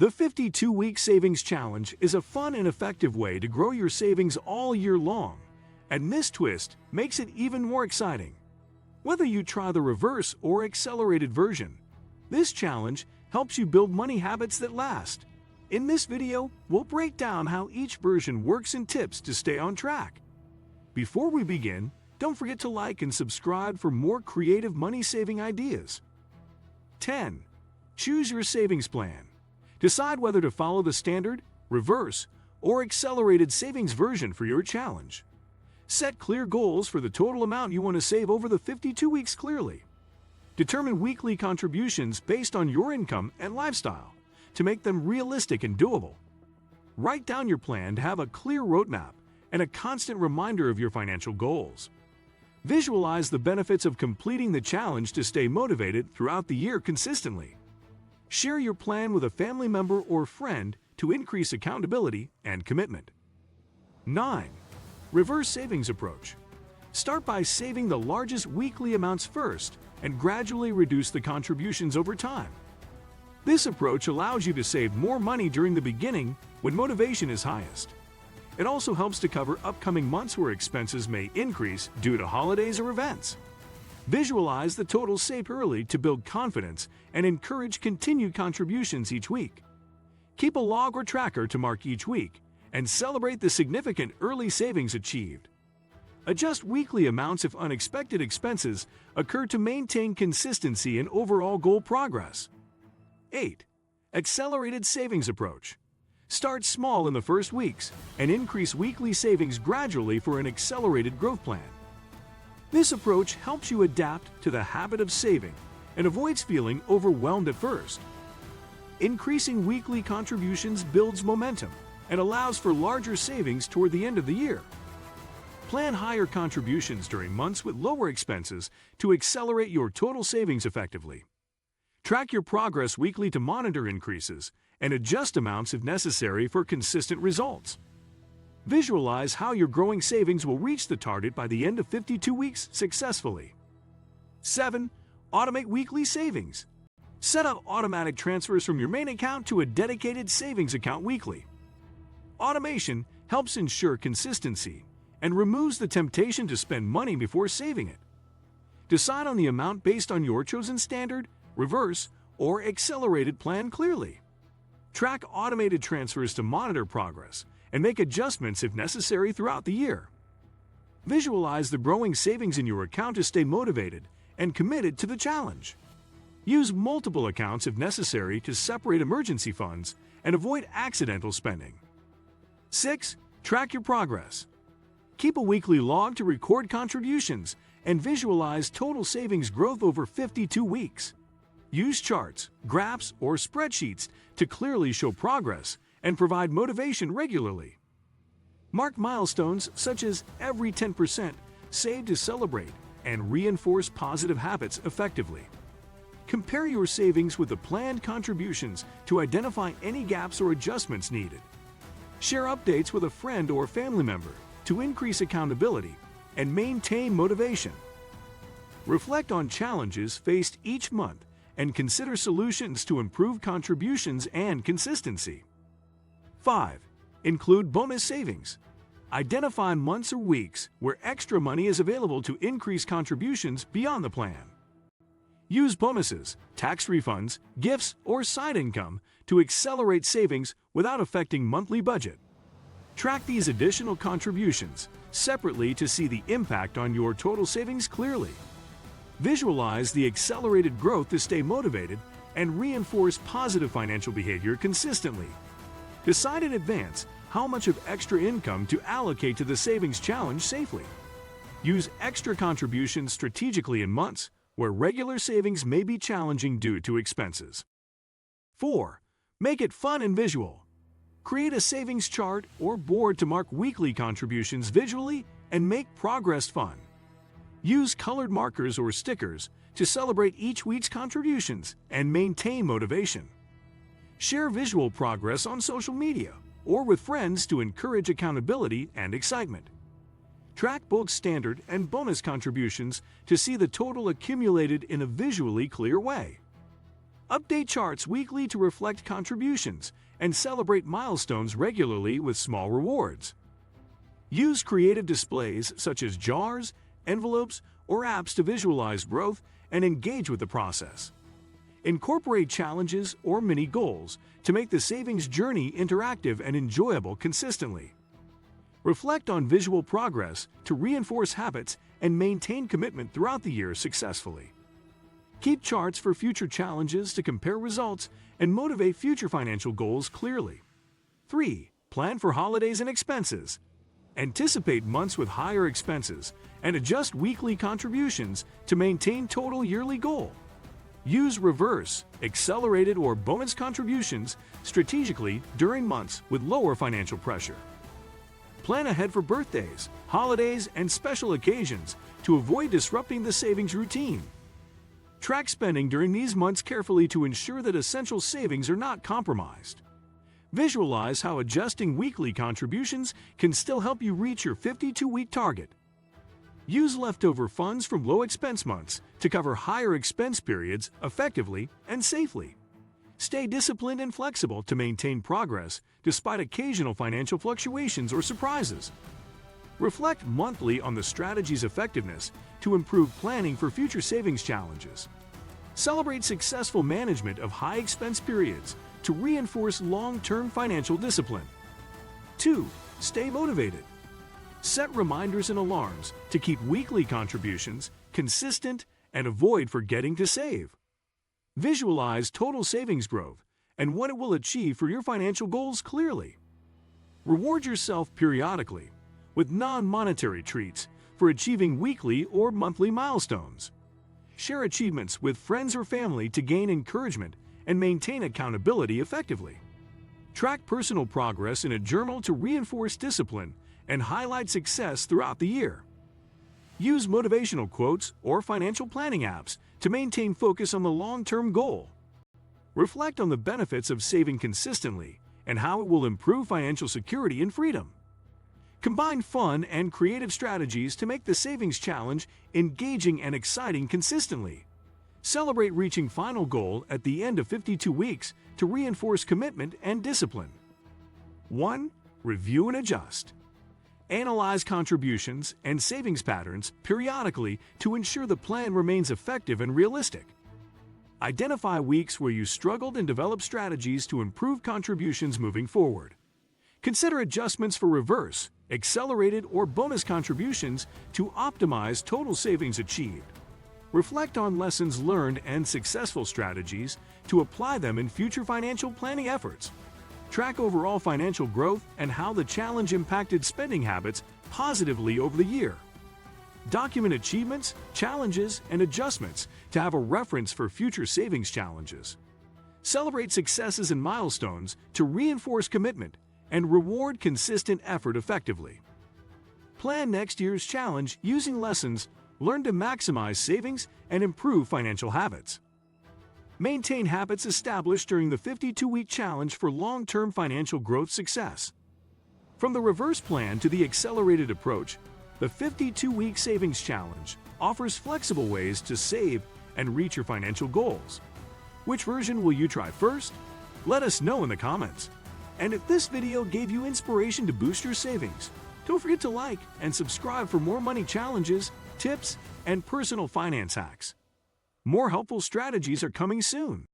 The 52-week savings challenge is a fun and effective way to grow your savings all year long, and this twist makes it even more exciting. Whether you try the reverse or accelerated version, this challenge helps you build money habits that last. In this video, we'll break down how each version works and tips to stay on track. Before we begin, don't forget to like and subscribe for more creative money-saving ideas. 10. Choose your savings plan. Decide whether to follow the standard, reverse, or accelerated savings version for your challenge. Set clear goals for the total amount you want to save over the 52 weeks clearly. Determine weekly contributions based on your income and lifestyle to make them realistic and doable. Write down your plan to have a clear roadmap and a constant reminder of your financial goals. Visualize the benefits of completing the challenge to stay motivated throughout the year consistently. Share your plan with a family member or friend to increase accountability and commitment. 9. Reverse savings approach. Start by saving the largest weekly amounts first and gradually reduce the contributions over time. This approach allows you to save more money during the beginning when motivation is highest. It also helps to cover upcoming months where expenses may increase due to holidays or events. Visualize the total saved early to build confidence and encourage continued contributions each week. Keep a log or tracker to mark each week and celebrate the significant early savings achieved. Adjust weekly amounts if unexpected expenses occur to maintain consistency and overall goal progress. 8. Accelerated savings approach. Start small in the first weeks and increase weekly savings gradually for an accelerated growth plan. This approach helps you adapt to the habit of saving and avoids feeling overwhelmed at first. Increasing weekly contributions builds momentum and allows for larger savings toward the end of the year. Plan higher contributions during months with lower expenses to accelerate your total savings effectively. Track your progress weekly to monitor increases and adjust amounts if necessary for consistent results. Visualize how your growing savings will reach the target by the end of 52 weeks successfully. 7. Automate weekly savings. Set up automatic transfers from your main account to a dedicated savings account weekly. Automation helps ensure consistency and removes the temptation to spend money before saving it. Decide on the amount based on your chosen standard, reverse, or accelerated plan clearly. Track automated transfers to monitor progress and make adjustments if necessary throughout the year. Visualize the growing savings in your account to stay motivated and committed to the challenge. Use multiple accounts if necessary to separate emergency funds and avoid accidental spending. 6. Track your progress. Keep a weekly log to record contributions and visualize total savings growth over 52 weeks. Use charts, graphs, or spreadsheets to clearly show progress and provide motivation regularly. Mark milestones such as every 10% saved to celebrate and reinforce positive habits effectively. Compare your savings with the planned contributions to identify any gaps or adjustments needed. Share updates with a friend or family member to increase accountability and maintain motivation. Reflect on challenges faced each month and consider solutions to improve contributions and consistency. 5. Include bonus savings. Identify months or weeks where extra money is available to increase contributions beyond the plan. Use bonuses, tax refunds, gifts, or side income to accelerate savings without affecting monthly budget. Track these additional contributions separately to see the impact on your total savings clearly. Visualize the accelerated growth to stay motivated and reinforce positive financial behavior consistently. Decide in advance how much of extra income to allocate to the savings challenge safely. Use extra contributions strategically in months where regular savings may be challenging due to expenses. 4. Make it fun and visual. Create a savings chart or board to mark weekly contributions visually and make progress fun. Use colored markers or stickers to celebrate each week's contributions and maintain motivation. Share visual progress on social media or with friends to encourage accountability and excitement. Track both standard and bonus contributions to see the total accumulated in a visually clear way. Update charts weekly to reflect contributions and celebrate milestones regularly with small rewards. Use creative displays such as jars, envelopes, or apps to visualize growth and engage with the process. Incorporate challenges or mini goals to make the savings journey interactive and enjoyable consistently. Reflect on visual progress to reinforce habits and maintain commitment throughout the year successfully. Keep charts for future challenges to compare results and motivate future financial goals clearly. 3. Plan for holidays and expenses. Anticipate months with higher expenses and adjust weekly contributions to maintain total yearly goal. Use reverse, accelerated, or bonus contributions strategically during months with lower financial pressure. Plan ahead for birthdays, holidays, and special occasions to avoid disrupting the savings routine. Track spending during these months carefully to ensure that essential savings are not compromised. Visualize how adjusting weekly contributions can still help you reach your 52-week target. Use leftover funds from low-expense months to cover higher expense periods effectively and safely. Stay disciplined and flexible to maintain progress despite occasional financial fluctuations or surprises. Reflect monthly on the strategy's effectiveness to improve planning for future savings challenges. Celebrate successful management of high-expense periods to reinforce long-term financial discipline. 2. Stay motivated. Set reminders and alarms to keep weekly contributions consistent and avoid forgetting to save. Visualize total savings growth and what it will achieve for your financial goals clearly. Reward yourself periodically with non-monetary treats for achieving weekly or monthly milestones. Share achievements with friends or family to gain encouragement and maintain accountability effectively. Track personal progress in a journal to reinforce discipline and highlight success throughout the year. Use motivational quotes or financial planning apps to maintain focus on the long-term goal. Reflect on the benefits of saving consistently and how it will improve financial security and freedom. Combine fun and creative strategies to make the savings challenge engaging and exciting consistently. Celebrate reaching final goal at the end of 52 weeks to reinforce commitment and discipline. 1. Review and adjust. Analyze contributions and savings patterns periodically to ensure the plan remains effective and realistic. Identify weeks where you struggled and develop strategies to improve contributions moving forward. Consider adjustments for reverse, accelerated, or bonus contributions to optimize total savings achieved. Reflect on lessons learned and successful strategies to apply them in future financial planning efforts. Track overall financial growth and how the challenge impacted spending habits positively over the year. Document achievements, challenges, and adjustments to have a reference for future savings challenges. Celebrate successes and milestones to reinforce commitment and reward consistent effort effectively. Plan next year's challenge using lessons learned to maximize savings and improve financial habits. Maintain habits established during the 52-week challenge for long-term financial growth success. From the reverse plan to the accelerated approach, the 52-week savings challenge offers flexible ways to save and reach your financial goals. Which version will you try first? Let us know in the comments. And if this video gave you inspiration to boost your savings, don't forget to like and subscribe for more money challenges, tips, and personal finance hacks. More helpful strategies are coming soon.